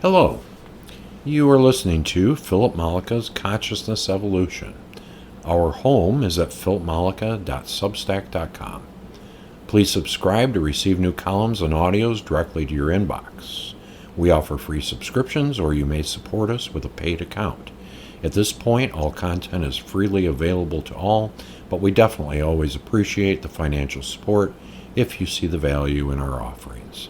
Hello, you are listening to Philip Malika's Consciousness Evolution. Our home is at philipmalika.substack.com. Please subscribe to receive new columns and audios directly to your inbox. We offer free subscriptions, or you may support us with a paid account. At this point, all content is freely available to all, but we definitely always appreciate the financial support if you see the value in our offerings.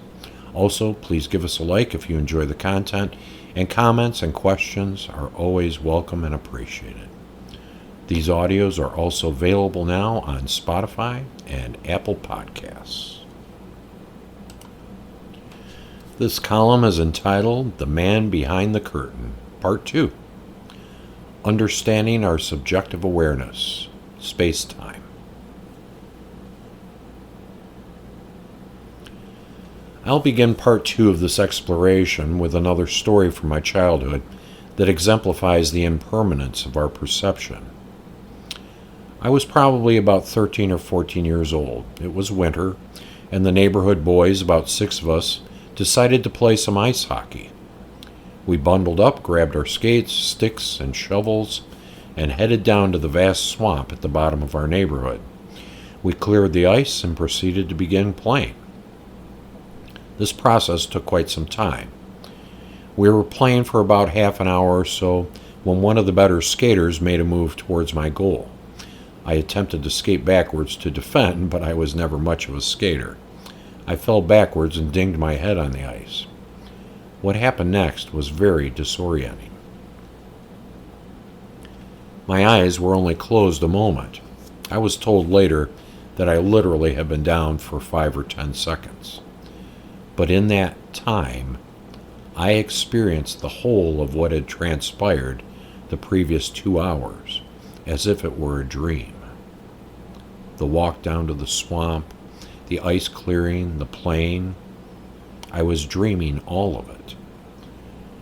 Also, please give us a like if you enjoy the content, and comments and questions are always welcome and appreciated. These audios are also available now on Spotify and Apple Podcasts. This column is entitled The Man Behind the Curtain, Part 2. Understanding Our Subjective Awareness, Space-Time. I'll begin Part 2 of this exploration with another story from my childhood that exemplifies the impermanence of our perception. I was probably about 13 or 14 years old. It was winter, and the neighborhood boys, about 6 of us, decided to play some ice hockey. We bundled up, grabbed our skates, sticks, and shovels, and headed down to the vast swamp at the bottom of our neighborhood. We cleared the ice and proceeded to begin playing. This process took quite some time. We were playing for about half an hour or so when one of the better skaters made a move towards my goal. I attempted to skate backwards to defend, but I was never much of a skater. I fell backwards and dinged my head on the ice. What happened next was very disorienting. My eyes were only closed a moment. I was told later that I literally had been down for 5 or 10 seconds. But in that time, I experienced the whole of what had transpired the previous 2 hours, as if it were a dream. The walk down to the swamp, the ice clearing, the playing, I was dreaming all of it,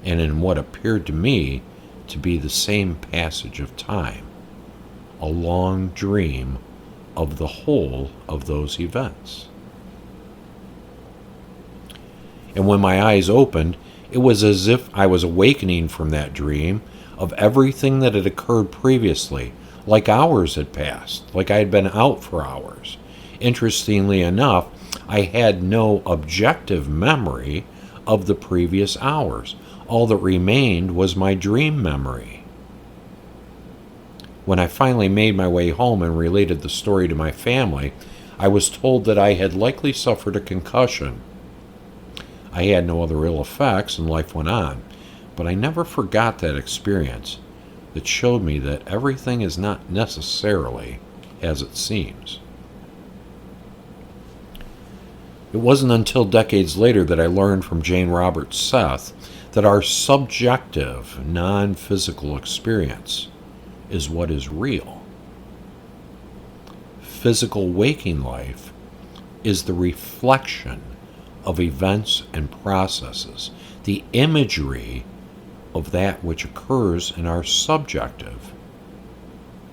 and in what appeared to me to be the same passage of time, a long dream of the whole of those events. And when my eyes opened, it was as if I was awakening from that dream of everything that had occurred previously, like hours had passed, like I had been out for hours. Interestingly enough, I had no objective memory of the previous hours. All that remained was my dream memory. When I finally made my way home and related the story to my family, I was told that I had likely suffered a concussion. I had no other ill effects and life went on, but I never forgot that experience that showed me that everything is not necessarily as it seems. It wasn't until decades later that I learned from Jane Roberts Seth that our subjective, non-physical experience is what is real. Physical waking life is the reflection of events and processes, the imagery of that which occurs in our subjective,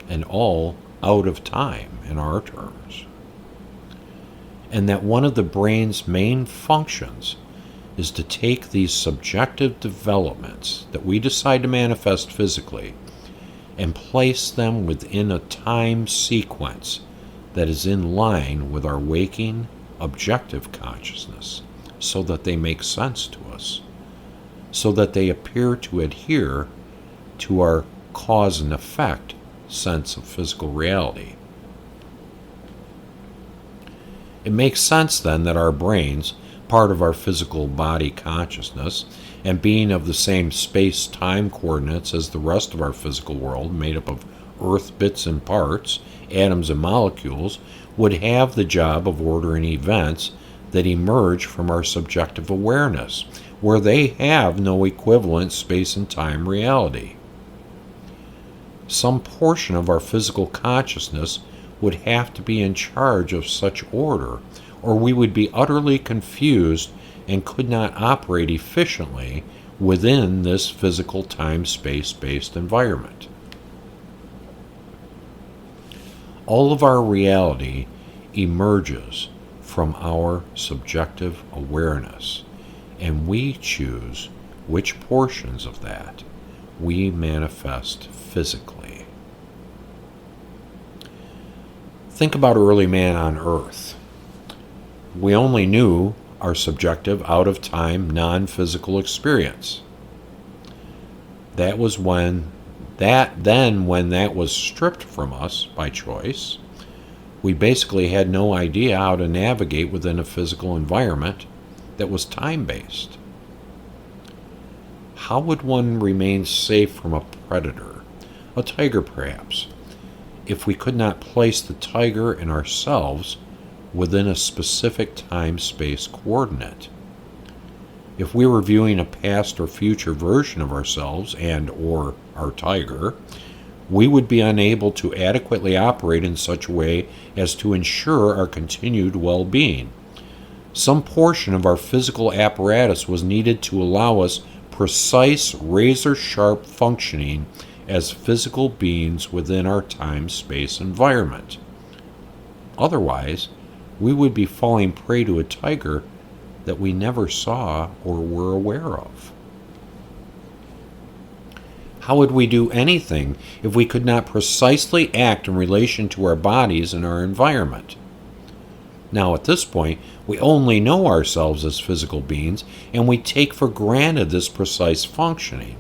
and all out of time in our terms. And that one of the brain's main functions is to take these subjective developments that we decide to manifest physically and place them within a time sequence that is in line with our waking objective consciousness, so that they make sense to us, so that they appear to adhere to our cause and effect sense of physical reality. It makes sense then that our brains, part of our physical body consciousness, and being of the same space-time coordinates as the rest of our physical world, made up of earth bits and parts, atoms and molecules, would have the job of ordering events that emerge from our subjective awareness, where they have no equivalent space and time reality. Some portion of our physical consciousness would have to be in charge of such order, or we would be utterly confused and could not operate efficiently within this physical time-space-based environment. All of our reality emerges from our subjective awareness, and we choose which portions of that we manifest physically. Think about early man on Earth. We only knew our subjective, out-of-time, non-physical experience. That was when that was stripped from us by choice, we basically had no idea how to navigate within a physical environment that was time-based. How would one remain safe from a predator, a tiger perhaps, if we could not place the tiger and ourselves within a specific time-space coordinate? If we were viewing a past or future version of ourselves and or our tiger, we would be unable to adequately operate in such a way as to ensure our continued well-being. Some portion of our physical apparatus was needed to allow us precise, razor-sharp functioning as physical beings within our time-space environment. Otherwise, we would be falling prey to a tiger that we never saw or were aware of. How would we do anything if we could not precisely act in relation to our bodies and our environment? Now, at this point, we only know ourselves as physical beings, and we take for granted this precise functioning.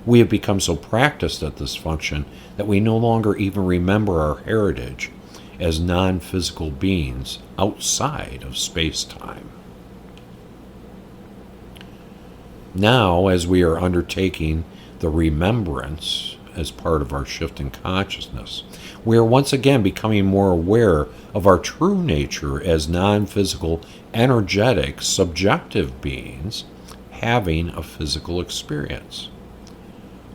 We have become so practiced at this function that we no longer even remember our heritage as non-physical beings outside of space-time. Now, as we are undertaking the remembrance as part of our shift in consciousness, we are once again becoming more aware of our true nature as non-physical, energetic, subjective beings having a physical experience.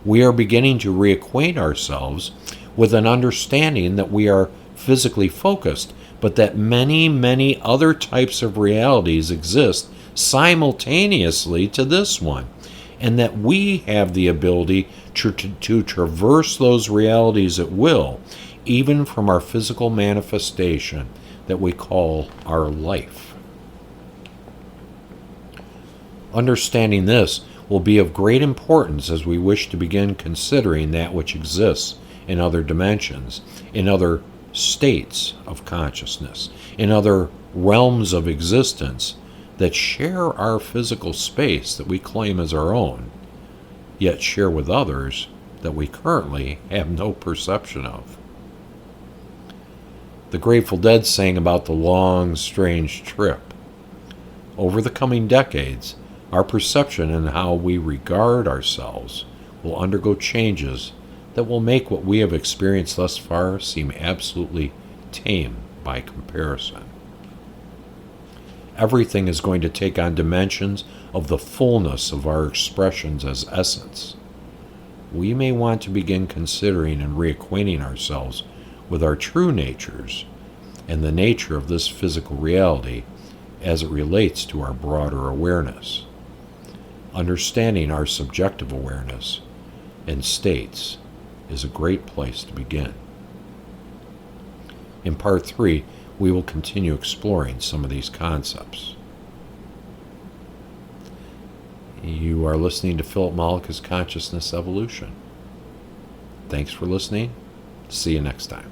We are beginning to reacquaint ourselves with an understanding that we are physically focused, but that many, many other types of realities exist simultaneously to this one, and that we have the ability to traverse those realities at will, even from our physical manifestation that we call our life. Understanding this will be of great importance as we wish to begin considering that which exists in other dimensions, in other states of consciousness, in other realms of existence that share our physical space that we claim as our own, yet share with others that we currently have no perception of. The Grateful Dead sang about the long, strange trip. Over the coming decades, our perception and how we regard ourselves will undergo changes that will make what we have experienced thus far seem absolutely tame by comparison. Everything is going to take on dimensions of the fullness of our expressions as essence. We may want to begin considering and reacquainting ourselves with our true natures and the nature of this physical reality as it relates to our broader awareness. Understanding our subjective awareness and states is a great place to begin. In Part 3, we will continue exploring some of these concepts. You are listening to Philip Maleka's Consciousness Evolution. Thanks for listening. See you next time.